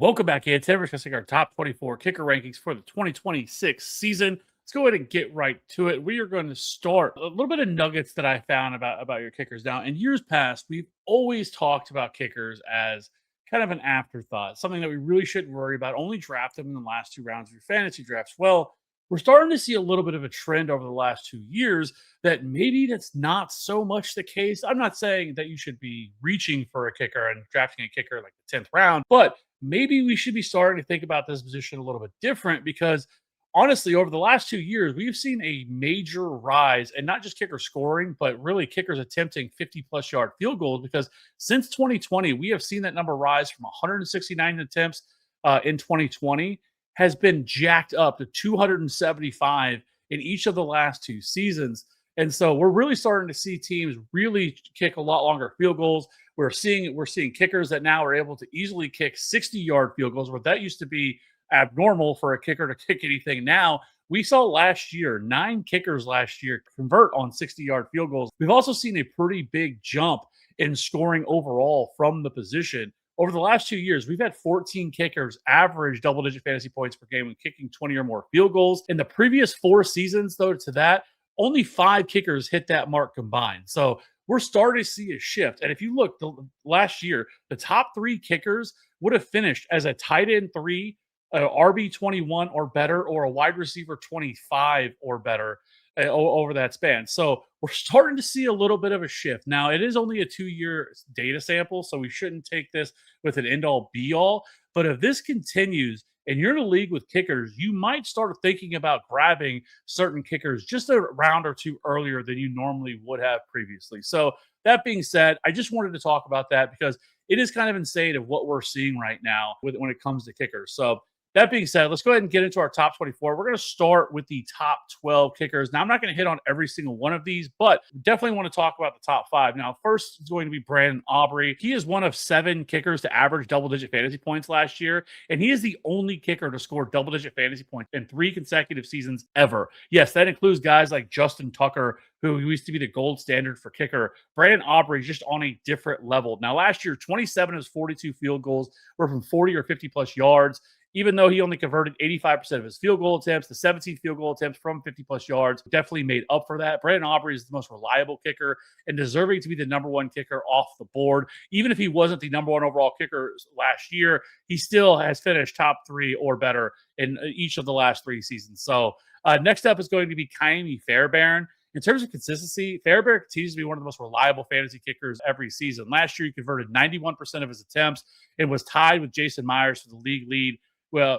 Welcome back in. Today we're discussing our top 24 kicker rankings for the 2026 season. Let's go ahead and get right to it. We are going to start a little bit of nuggets that I found about your kickers. Now, in years past, we've always talked about kickers as kind of an afterthought, something that we really shouldn't worry about. Only draft them in the last two rounds of your fantasy drafts. Well, we're starting to see a little bit of a trend over the last 2 years that maybe that's not so much the case. I'm not saying that you should be reaching for a kicker and drafting a kicker like the 10th round, but maybe we should be starting to think about this position a little bit different because honestly, over the last 2 years, we've seen a major rise and not just kicker scoring, but really kickers attempting 50 plus yard field goals. Because since 2020, we have seen that number rise from 169 attempts in 2020 has been jacked up to 275 in each of the last two seasons. And so we're really starting to see teams really kick a lot longer field goals. We're seeing kickers that now are able to easily kick 60-yard field goals, where that used to be abnormal for a kicker to kick anything. Now we saw last year 9 kickers last year convert on 60-yard field goals. We've also seen a pretty big jump in scoring overall from the position. Over the last 2 years, we've had 14 kickers average double-digit fantasy points per game when kicking 20 or more field goals. In the previous 4 seasons, though, to that, only 5 kickers hit that mark combined. So we're starting to see a shift. And if you look last year, the top 3 kickers would have finished as a tight end 3, a RB 21 or better, or a wide receiver 25 or better over that span. So we're starting to see a little bit of a shift. Now, it is only a 2-year data sample, so we shouldn't take this with an end all be all. But if this continues, and you're in a league with kickers, you might start thinking about grabbing certain kickers just a round or two earlier than you normally would have previously. So, that being said, I just wanted to talk about that because it is kind of insane of what we're seeing right now when it comes to kickers. So, that being said, let's go ahead and get into our top 24. We're going to start with the top 12 kickers. Now, I'm not going to hit on every single one of these, but definitely want to talk about the top 5. Now, first is going to be Brandon Aubrey. He is one of 7 kickers to average double-digit fantasy points last year, and he is the only kicker to score double-digit fantasy points in 3 consecutive seasons ever. Yes, that includes guys like Justin Tucker, who used to be the gold standard for kicker. Brandon Aubrey is just on a different level. Now, last year, 27 of his 42 field goals were from 40 or 50-plus yards. Even though he only converted 85% of his field goal attempts, the 17 field goal attempts from 50-plus yards definitely made up for that. Brandon Aubrey is the most reliable kicker and deserving to be the number 1 kicker off the board. Even if he wasn't the number 1 overall kicker last year, he still has finished top 3 or better in each of the last 3 seasons. So next up is going to be Ka'imi Fairbairn. In terms of consistency, Fairbairn continues to be one of the most reliable fantasy kickers every season. Last year, he converted 91% of his attempts and was tied with Jason Myers for the league lead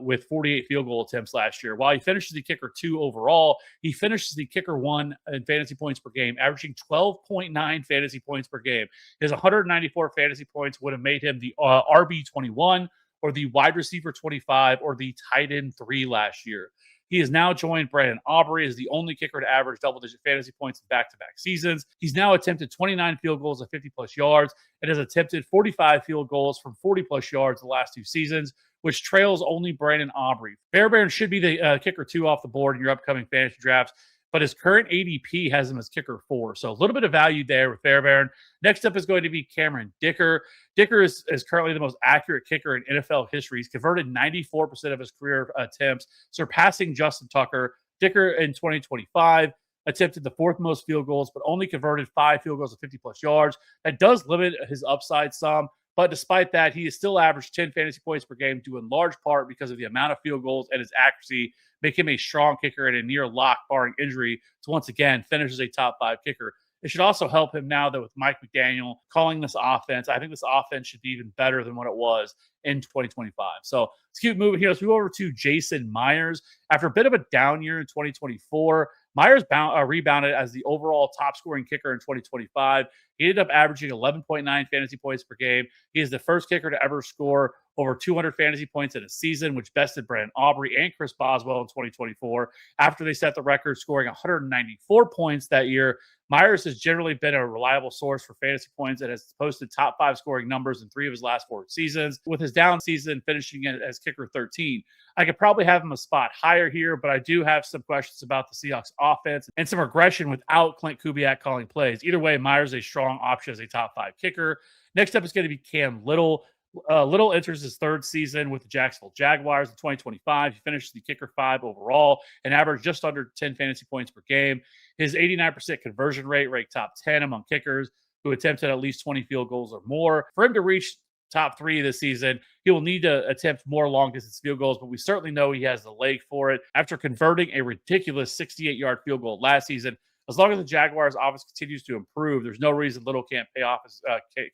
with 48 field goal attempts last year. While he finishes the kicker 2 overall, he finishes the kicker 1 in fantasy points per game, averaging 12.9 fantasy points per game. His 194 fantasy points would have made him the RB 21 or the wide receiver 25 or the tight end 3 last year. He has now joined Brandon Aubrey as the only kicker to average double-digit fantasy points in back-to-back seasons. He's now attempted 29 field goals of 50-plus yards and has attempted 45 field goals from 40-plus yards the last 2 seasons, which trails only Brandon Aubrey. Fairbairn should be the kicker 2 off the board in your upcoming fantasy drafts, but his current ADP has him as kicker 4. So a little bit of value there with Fairbairn. Next up is going to be Cameron Dicker. Dicker is currently the most accurate kicker in NFL history. He's converted 94% of his career attempts, surpassing Justin Tucker. Dicker in 2025 attempted the 4th most field goals, but only converted 5 field goals of 50-plus yards. That does limit his upside some. But despite that, he has still averaged 10 fantasy points per game, due in large part because of the amount of field goals and his accuracy, make him a strong kicker and a near lock, barring injury, to once again finish as a top 5 kicker. It should also help him now that with Mike McDaniel calling this offense, I think this offense should be even better than what it was in 2025. So let's keep moving here. Let's move over to Jason Myers. After a bit of a down year in 2024, Myers rebounded as the overall top scoring kicker in 2025. He ended up averaging 11.9 fantasy points per game. He is the first kicker to ever score over 200 fantasy points in a season, which bested Brandon Aubrey and Chris Boswell in 2024 after they set the record scoring 194 points that year. Myers has generally been a reliable source for fantasy points and has posted top 5 scoring numbers in 3 of his last 4 seasons, with his down season finishing as kicker 13. I could probably have him a spot higher here, but I do have some questions about the Seahawks offense and some regression without Clint Kubiak calling plays. Either way, Myers is a strong option as a top 5 kicker. Next up is going to be Cam Little. Little enters his third season with the Jacksonville Jaguars in 2025. He finished the kicker five overall and averaged just under 10 fantasy points per game. His 89% conversion rate ranked top 10 among kickers who attempted at least 20 field goals or more. For him to reach top three this season, he will need to attempt more long distance field goals, but we certainly know he has the leg for it. After converting a ridiculous 68-yard field goal last season, as long as the Jaguars' offense continues to improve, there's no reason Little can't pay off his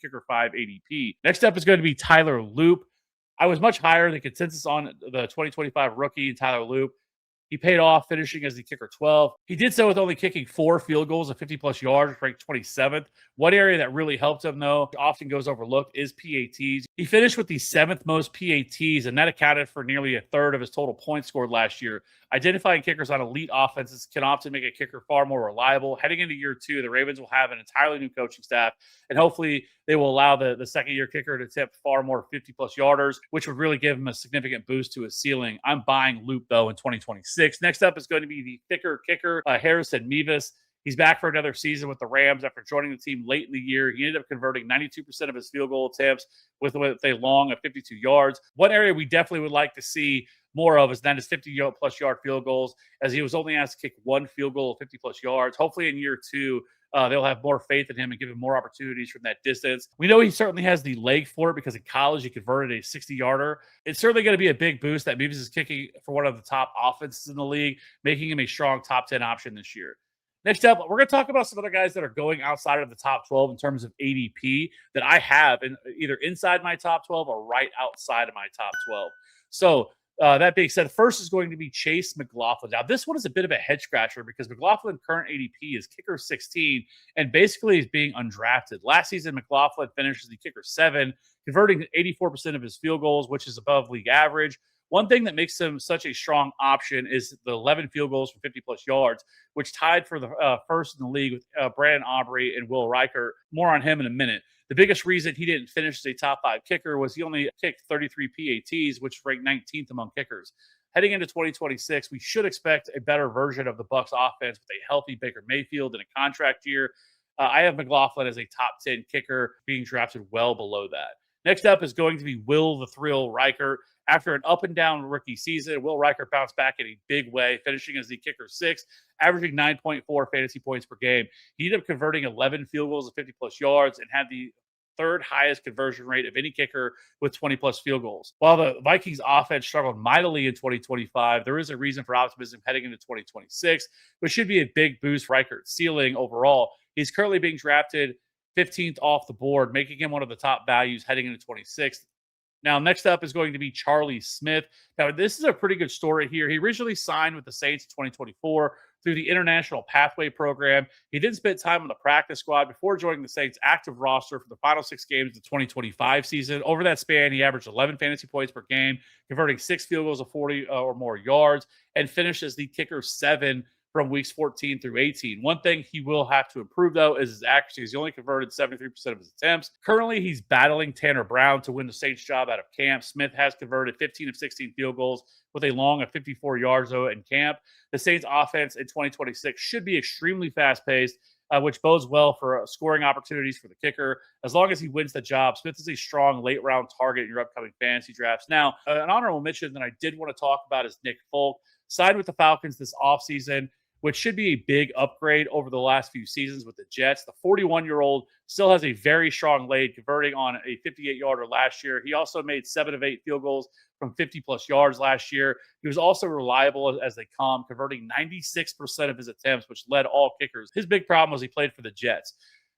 kicker five ADP. Next up is going to be Tyler Loop. I was much higher than consensus on the 2025 rookie, Tyler Loop. He paid off, finishing as the kicker 12. He did so with only kicking 4 field goals of 50-plus yards, ranked 27th. One area that really helped him, though, often goes overlooked, is PATs. He finished with the 7th most PATs, and that accounted for nearly a third of his total points scored last year. Identifying kickers on elite offenses can often make a kicker far more reliable. Heading into year 2, the Ravens will have an entirely new coaching staff, and hopefully they will allow the second-year kicker to attempt far more 50-plus yarders, which would really give him a significant boost to his ceiling. I'm buying Loop, though, in 2026. Next up is going to be the thicker kicker, Harrison Mevis. He's back for another season with the Rams after joining the team late in the year. He ended up converting 92% of his field goal attempts with a long of 52 yards. One area we definitely would like to see more of is that his 50-plus yard field goals, as he was only asked to kick 1 field goal of 50-plus yards. Hopefully in year 2, they'll have more faith in him and give him more opportunities from that distance. We know he certainly has the leg for it because in college he converted a 60-yarder. It's certainly going to be a big boost that Mevis is kicking for one of the top offenses in the league, making him a strong top 10 option this year. Next up, we're going to talk about some other guys that are going outside of the top 12 in terms of ADP that I have either inside my top 12 or right outside of my top 12. So that being said, first is going to be Chase McLaughlin. Now, this one is a bit of a head scratcher because McLaughlin's current ADP is kicker 16 and basically is being undrafted. Last season, McLaughlin finished as the kicker 7, converting 84% of his field goals, which is above league average. One thing that makes him such a strong option is the 11 field goals from 50-plus yards, which tied for the first in the league with Brandon Aubrey and Will Reichert. More on him in a minute. The biggest reason he didn't finish as a top 5 kicker was he only kicked 33 PATs, which ranked 19th among kickers. Heading into 2026, we should expect a better version of the Bucs offense with a healthy Baker Mayfield in a contract year. I have McLaughlin as a top 10 kicker, being drafted well below that. Next up is going to be Will the Thrill Reichert. After an up and down rookie season, Will Reichert bounced back in a big way, finishing as the kicker 6, averaging 9.4 fantasy points per game. He ended up converting 11 field goals of 50-plus yards and had the third highest conversion rate of any kicker with 20-plus field goals. While the Vikings offense struggled mightily in 2025, there is a reason for optimism heading into 2026, which should be a big boost for Reichert's ceiling overall. He's currently being drafted 15th off the board, making him one of the top values heading into 26th. Now, next up is going to be Charlie Smith. Now, this is a pretty good story here. He originally signed with the Saints in 2024 through the International Pathway Program. He did spend time on the practice squad before joining the Saints' active roster for the final 6 games of the 2025 season. Over that span, he averaged 11 fantasy points per game, converting 6 field goals of 40 or more yards, and finished as the kicker 7 from weeks 14 through 18. One thing he will have to improve, though, is his accuracy. He's only converted 73% of his attempts. Currently, he's battling Tanner Brown to win the Saints job out of camp. Smith has converted 15 of 16 field goals with a long of 54 yards, though, in camp. The Saints offense in 2026 should be extremely fast-paced, which bodes well for scoring opportunities for the kicker. As long as he wins the job, Smith is a strong late-round target in your upcoming fantasy drafts. Now, an honorable mention that I did want to talk about is Nick Folk. Signed with the Falcons this offseason, which should be a big upgrade over the last few seasons with the Jets. The 41-year-old still has a very strong leg, converting on a 58-yarder last year. He also made 7 of 8 field goals from 50-plus yards last year. He was also reliable as they come, converting 96% of his attempts, which led all kickers. His big problem was he played for the Jets.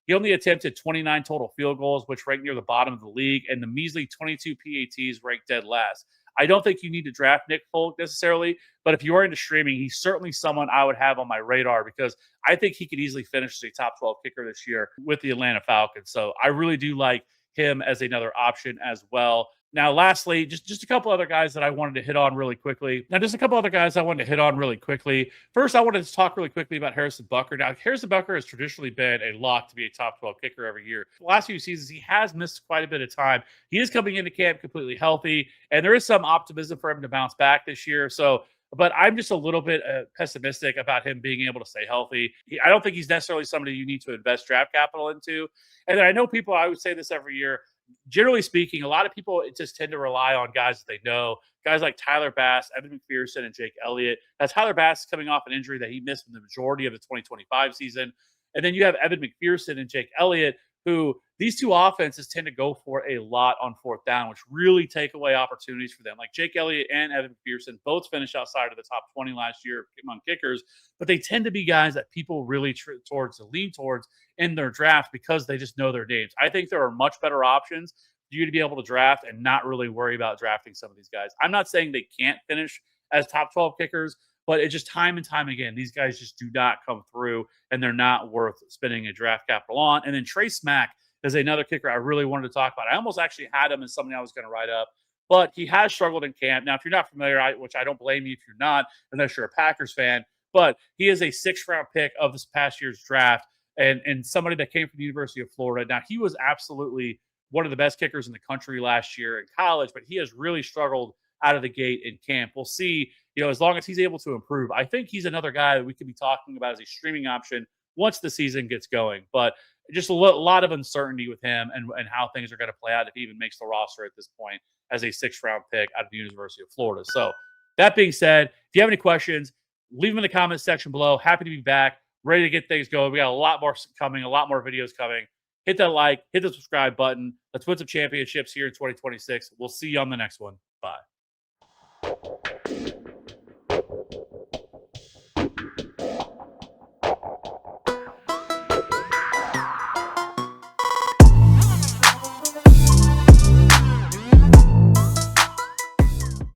He only attempted 29 total field goals, which ranked near the bottom of the league, and the measly 22 PATs ranked dead last. I don't think you need to draft Nick Folk necessarily, but if you are into streaming, he's certainly someone I would have on my radar because I think he could easily finish as a top 12 kicker this year with the Atlanta Falcons. So I really do like him as another option as well. Now, lastly, just a couple other guys that I wanted to hit on really quickly. First, I wanted to talk really quickly about Harrison Butker. Now, Harrison Butker has traditionally been a lock to be a top 12 kicker every year. The last few seasons, he has missed quite a bit of time. He is coming into camp completely healthy, and there is some optimism for him to bounce back this year. But I'm just a little bit pessimistic about him being able to stay healthy. I don't think he's necessarily somebody you need to invest draft capital into. And then I know people, I would say this every year, generally speaking, a lot of people just tend to rely on guys that they know. Guys like Tyler Bass, Evan McPherson, and Jake Elliott. Now, Tyler Bass is coming off an injury that he missed in the majority of the 2025 season. And then you have Evan McPherson and Jake Elliott, who these two offenses tend to go for a lot on fourth down, which really take away opportunities for them. Like Jake Elliott and Evan McPherson both finished outside of the top 20 last year among kickers, but they tend to be guys that people really lean towards in their draft because they just know their names. I think there are much better options for you to be able to draft and not really worry about drafting some of these guys. I'm not saying they can't finish as top 12 kickers, but it just time and time again, these guys just do not come through, and they're not worth spending a draft capital on. And then Trace Mack is another kicker I really wanted to talk about. I almost actually had him as something I was going to write up, but he has struggled in camp. Now, if you're not familiar, which I don't blame you if you're not, unless you're a Packers fan, but he is a 6th-round pick of this past year's draft, and somebody that came from the University of Florida. Now, he was absolutely one of the best kickers in the country last year in college, but he has really struggled out of the gate in camp. We'll see, as long as he's able to improve. I think he's another guy that we could be talking about as a streaming option once the season gets going. But just a lot of uncertainty with him and how things are going to play out if he even makes the roster at this point as a 6th-round pick out of the University of Florida. So that being said, if you have any questions, leave them in the comments section below. Happy to be back, ready to get things going. We got a lot more coming, a lot more videos coming. Hit that like, hit the subscribe button. Let's win some championships here in 2026. We'll see you on the next one. Bye.